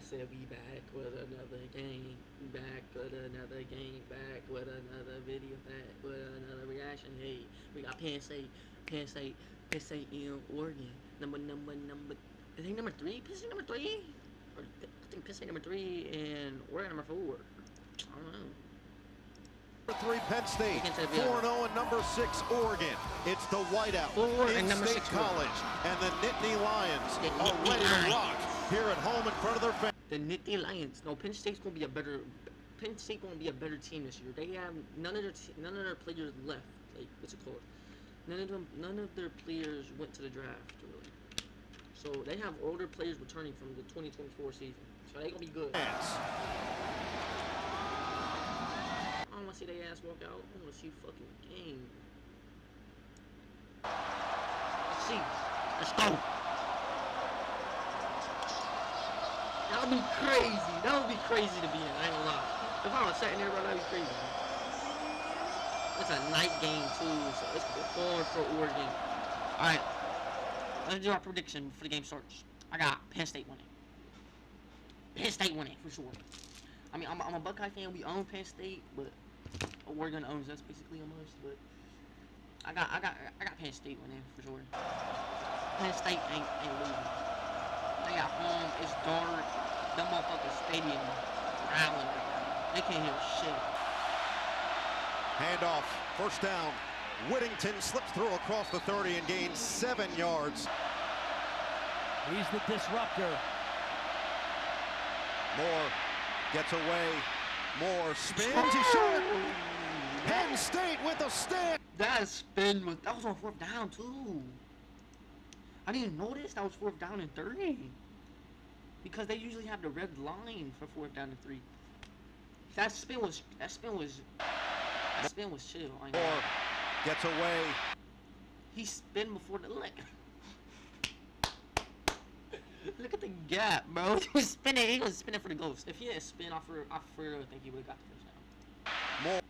said we back with another game, back with another game, back with another video, back with another reaction. Hey, we got Penn State in Oregon. Number. I think number 3. Penn State number 3. Or I think Penn State number 3 and Oregon number 4. I don't know. Number 3 Penn State, 4-0 and number 6 Oregon. It's the whiteout in State College, and the Nittany Lions are ready to rock here at home in front of their fans. The Nittany Lions. No, Penn State's gonna be a better. Penn State gonna be a better team this year. They have none of their players left. Like, what's it called? None of their players went to the draft really. So they have older players returning from the 2024 season. So they gonna be good. I don't wanna see their ass walk out. I wanna see fucking game. Let's see. Let's go. That would be crazy. That would be crazy to be in. I ain't gonna lie. If I was sitting there, bro, that'd be crazy. It's a night game too, so it's hard for Oregon. All right, let's do our prediction before the game starts. I got Penn State winning. Penn State winning for sure. I mean, I'm a Buckeye fan. We own Penn State, but Oregon owns us basically almost. But I got Penn State winning for sure. Penn State ain't losing. They got home. It's dark. That motherfucking stadium rattling right now. They can't hear shit. Handoff, first down. Whittington slips through across the 30 and gains 7 yards. He's the disruptor. Moore gets away. Moore spins. He's short. Penn State with a stand. That was on 4th down too. I didn't notice that was 4th down and 30. Because they usually have the red line for 4th down and 3. That spin was chill. Moore gets away. He spin before the lick. Look at the gap, bro. He was spinning for the ghost. If he had spin off for real, I think he would have got the first down.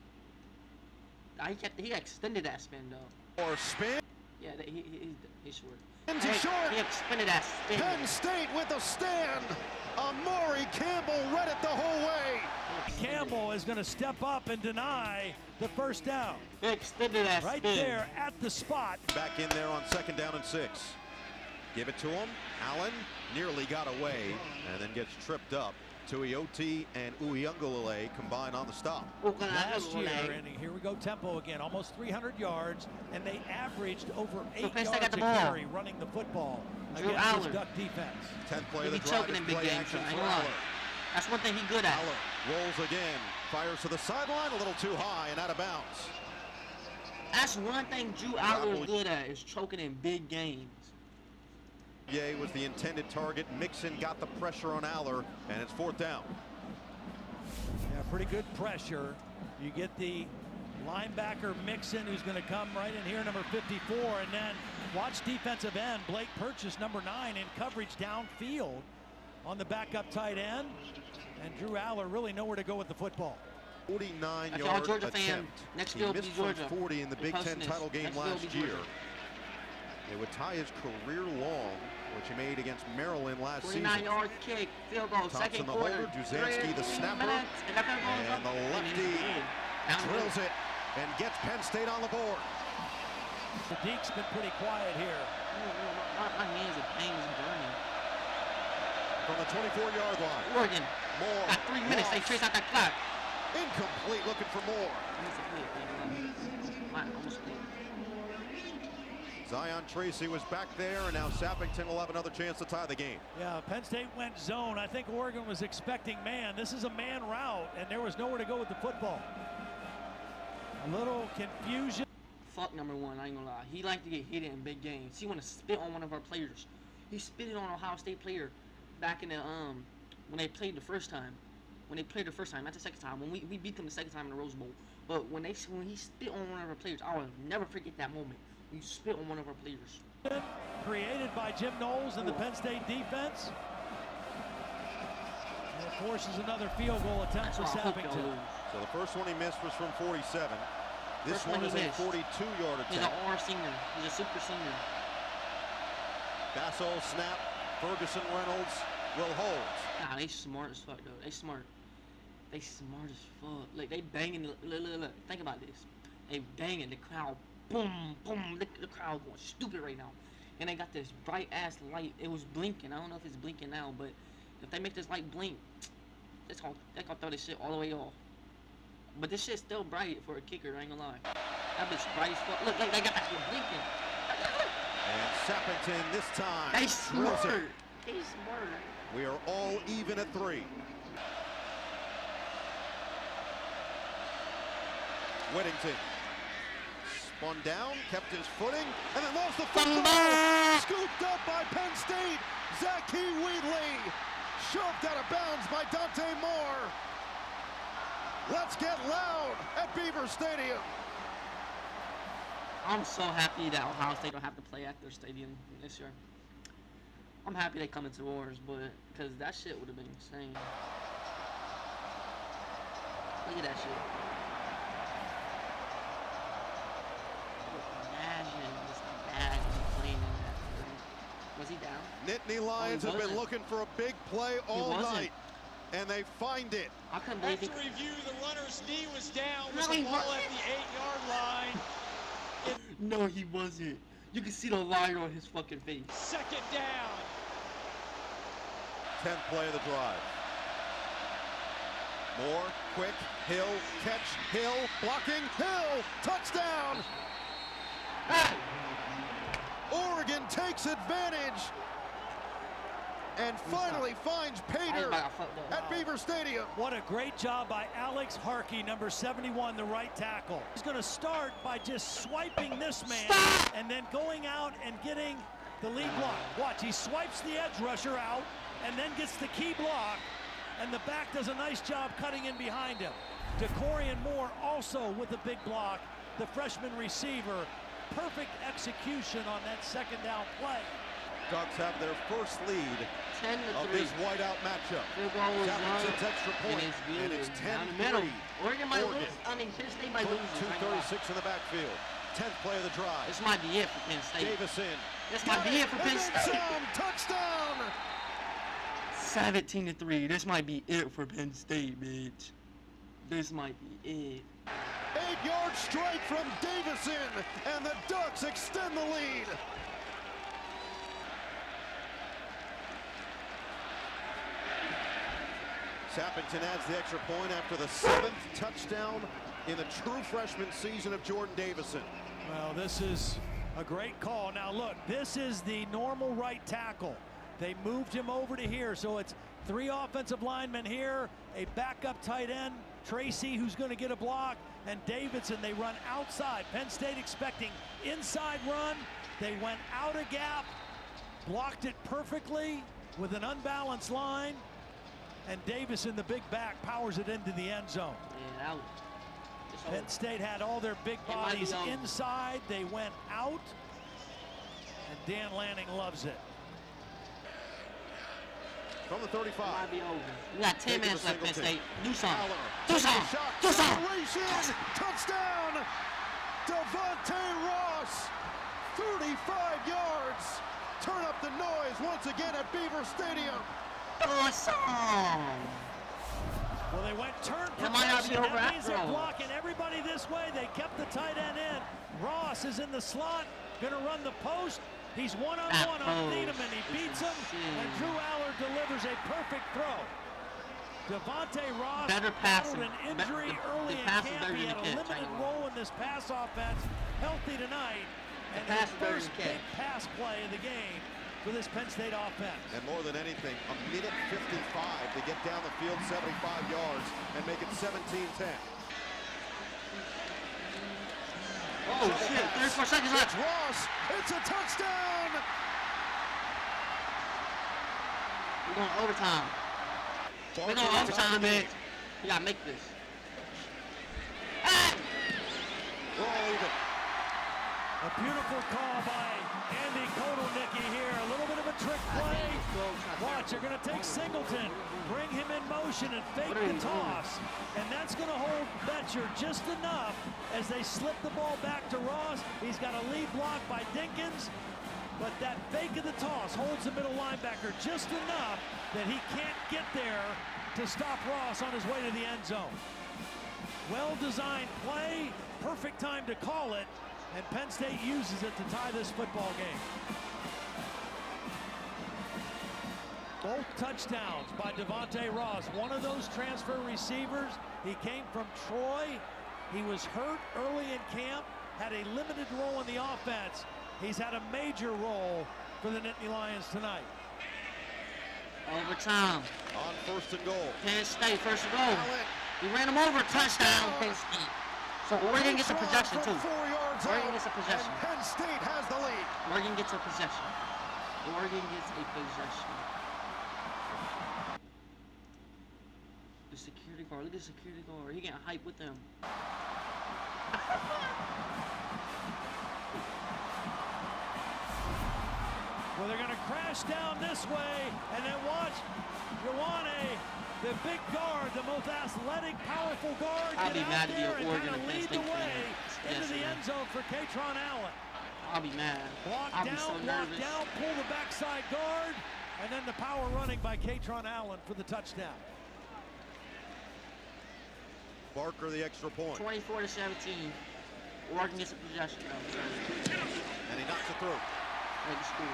Moore. He extended that spin though. Or spin. Yeah, he's short. He's short. He extended that spin. Penn State with a stand. Amari Campbell read it the whole way. Campbell is going to step up and deny the first down. He extended that right spin. there at the spot. Back in there on 2nd down and 6. Give it to him. Allen nearly got away and then gets tripped up. Tuioti and Uyunglele combined on the stop. Last year, and here we go, tempo again, almost 300 yards, and they averaged over 8 yards a carry running the football against this Duck defense. 10th play of the drive choking is in big play games, action so for Aller. That's one thing he's good at. Aller rolls again, fires to the sideline, a little too high and out of bounds. That's one thing Drew Aller is good at, is choking in big games. Ye was the intended target. Mixon got the pressure on Aller, and it's 4th down. Yeah, pretty good pressure. You get the linebacker Mixon, who's going to come right in here, number 54, and then watch defensive end Blake Purchase, number 9, in coverage downfield on the backup tight end, and Drew Aller really nowhere to go with the football. 49-yard Georgia attempt. Fan, next he field missed be Georgia. from 40 in the Big Ten title game last year. It would tie his career long, which he made against Maryland last season. 49-yard kick, field goal, second quarter. Duzansky, the snapper, and the lefty drills it and gets Penn State on the board. Sadiq's been pretty quiet here. My hands are pains and burning. From the 24-yard line. Oregon. Moore. Got 3 minutes. They trace out that clock. Incomplete, looking for Moore. Almost complete. Zion Tracy was back there, and now Sappington will have another chance to tie the game. Yeah, Penn State went zone. I think Oregon was expecting man. This is a man route, and there was nowhere to go with the football. A little confusion. Fuck number 1, I ain't gonna lie. He liked to get hit in big games. He want to spit on one of our players. He spit on an Ohio State player back in the when they played the first time. When they played the first time, not the second time. When we beat them the second time in the Rose Bowl. But when he spit on one of our players, I will never forget that moment. You spit on one of our players. Created by Jim Knowles and the Penn State defense. And it forces another field goal attempt for Sappington. So the first one he missed was from 47. This First one is a 42-yard attempt. He's an R senior. He's a super senior. Basso snap. Ferguson Reynolds will hold. Nah, they smart as fuck, though. They smart. They smart as fuck. Like, they banging. Look. Think about this. They banging. The crowd. Boom, boom. The crowd going stupid right now. And they got this bright-ass light. It was blinking. I don't know if it's blinking now, but if they make this light blink, they gonna throw this shit all the way off. But this shit's still bright for a kicker, I ain't gonna lie. That bitch bright as fuck. Look, they got that shit blinking. And Sappington this time. They smart. They smart. We are all even at 3. Whittington spun down, kept his footing, and then lost the football. Scooped up by Penn State. Zachy Wheatley shoved out of bounds by Dante Moore. Let's get loud at Beaver Stadium. I'm so happy that Ohio State don't have to play at their stadium this year. I'm happy they come into wars, but because that shit would have been insane. Look at that shit. Imagine playing in that. Was he down? Nittany Lions have been looking for a big play all night, and they find it. I couldn't believe After review, the runner's knee was down with the ball at the 8-yard line. No, he wasn't. You can see the line on his fucking face. Second down. 10th play of the drive. Moore, quick, Hill, catch, Hill, blocking, Hill, touchdown! Oregon takes advantage and finally finds Pater at Beaver Stadium. What a great job by Alex Harkey, number 71, the right tackle. He's going to start by just swiping this man and then going out and getting the lead block. Watch, he swipes the edge rusher out and then gets the key block, and the back does a nice job cutting in behind him. DeCorian Moore also with a big block, the freshman receiver. Perfect execution on that second down play. Ducks have their first lead 10-3 of this whiteout matchup. Sappington's extra point, and it's 10-3. Oregon might lose. I mean, Penn State might lose. 2:36 in the backfield. 10th play of the drive. This might be it for Penn State. Davison. This might be it for Penn State. Touchdown! 17-3. This might be it for Penn State, bitch. This might be it. 8-yard strike from Davison, and the Ducks extend the lead. Sappington adds the extra point after the 7th touchdown in the true freshman season of Jordan Davison. Well, this is a great call. Now look, this is the normal right tackle. They moved him over to here, so it's 3 offensive linemen here, a backup tight end, Tracy, who's going to get a block, and Davidson. They run outside. Penn State expecting inside run. They went out a gap, blocked it perfectly with an unbalanced line, and Davison, the big back, powers it into the end zone. Yeah, Penn State had all their big bodies inside. They went out, and Dan Lanning loves it. From the 35. Might be over. We got 10 minutes left, Penn State. Do something. Touchdown! Devontae Ross, 35 yards. Turn up the noise once again at Beaver Stadium. Awesome! Well, they went turn That might not be over that means they're after all. blocking everybody this way. They kept the tight end in. Ross is in the slot, gonna run the post. He's one-on-one on Thiedemann. He beats him, and Drew Allard delivers a perfect throw. Devontae Ross battled an injury early in camp. He had a limited role in this pass offense. Healthy tonight, and his first big pass play of the game for this Penn State offense. And more than anything, a minute 55 to get down the field 75 yards and make it 17-10. Oh shit, 34 seconds left. It's Ross, it's a touchdown! We're going overtime. We're going overtime, man. We gotta make this. Ah! We're all even. A beautiful call by Andy Kotelnicki here. A little bit of a trick play. Watch, they're going to take Singleton, bring him in motion and fake the toss. And that's going to hold Betcher just enough as they slip the ball back to Ross. He's got a lead block by Dinkins. but that fake of the toss holds the middle linebacker just enough that he can't get there to stop Ross on his way to the end zone. Well-designed play, perfect time to call it, and Penn State uses it to tie this football game. Both touchdowns by Devontae Ross. One of those transfer receivers, he came from Troy. He was hurt early in camp, had a limited role in the offense. He's had a major role for the Nittany Lions tonight. Overtime. On first and goal. Penn State, first and goal. He ran him over, touchdown, Penn State. So Oregon gets a possession too. Oregon gets a possession. Penn State has the lead. Oregon gets a possession. Oregon gets a possession. The security guard, look at the security guard. He getting hype with them. Well, they're going to crash down this way, and then watch Ioane, the big guard, the most athletic, powerful guard, I'll get be mad out to be there an and Oregon kind of and Penn lead the State way fan. into the end zone for Katron Allen. I'll be mad. I'll be so nervous. Block down, pull the backside guard, and then the power running by Katron Allen for the touchdown. Barker the extra point. 24-17. Oregon gets a possession. And he knocks it through. They score.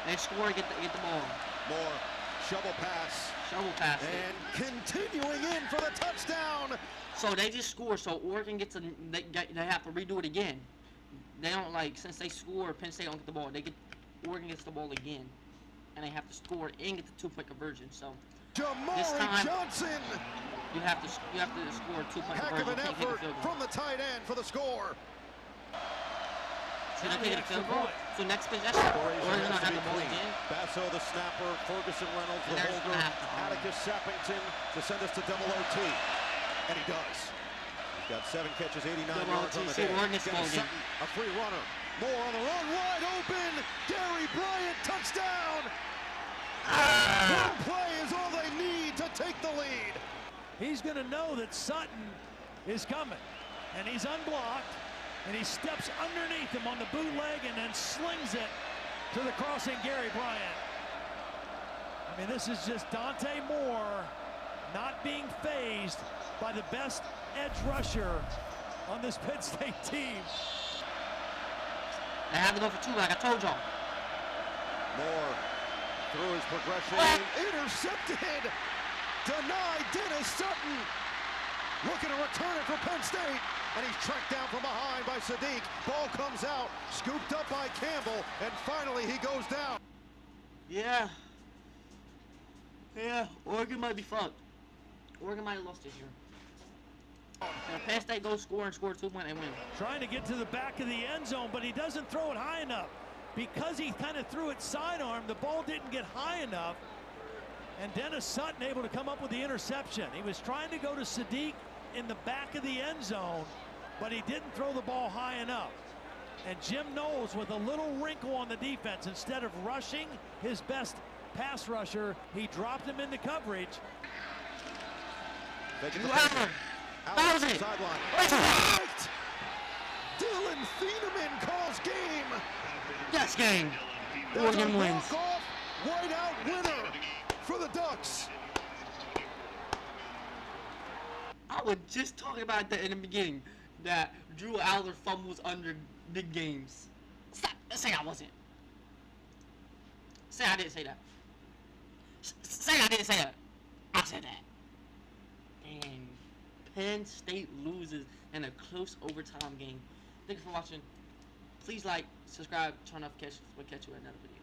They score, get the ball. More shovel pass. Shovel pass. And continuing in for the touchdown. So they just score. So Oregon gets they have to redo it again. They don't since they score, Penn State don't get the ball. Oregon gets the ball again, and they have to score and get the 2-point conversion. So this time Johnson. You have to score a 2-point Heck conversion. of an effort from the tight end for the score. So they take a field goal. So next possession, Oregon's gonna have the ball again. Basso the snapper, Ferguson Reynolds the holder, Atticus Sappington to send us to double OT. And he does. He's got 7 catches, 89 yards on the day. A free runner. More on the run, wide open. Gary Bryant, touchdown. One play is all they need to take the lead. He's going to know that Sutton is coming, and he's unblocked, and he steps underneath him on the bootleg and then slings it to the crossing Gary Bryant. I mean, this is just Dante Moore not being fazed by the best edge rusher on this Penn State team. They have to go for 2, like I told y'all. Moore through his progression. Intercepted. Denied Dennis Sutton. Looking to return it for Penn State. And he's tracked down from behind by Sadiq. Ball comes out. Scooped up by Campbell. And finally he goes down. Yeah. Yeah. Oregon might be fucked. Oregon might have lost this year. If Penn State goes score and score 2-point, they win. Trying to get to the back of the end zone, but he doesn't throw it high enough. Because he kind of threw it sidearm, the ball didn't get high enough. And Dennis Sutton able to come up with the interception. He was trying to go to Sadiq in the back of the end zone, but he didn't throw the ball high enough. And Jim Knowles with a little wrinkle on the defense. Instead of rushing his best pass rusher, he dropped him into coverage. Sideline. Right. Dylan Thieneman calls game. Yes, game. Oregon wins. Whiteout winner for the Ducks. I was just talking about that in the beginning, that Drew Aller fumbles under big games. Stop. Say I wasn't. Say I didn't say that. Say I didn't say that. I said that. Dang. Penn State loses in a close overtime game. Thank you for watching. Please like, subscribe, turn on notifications. We'll catch you in another video.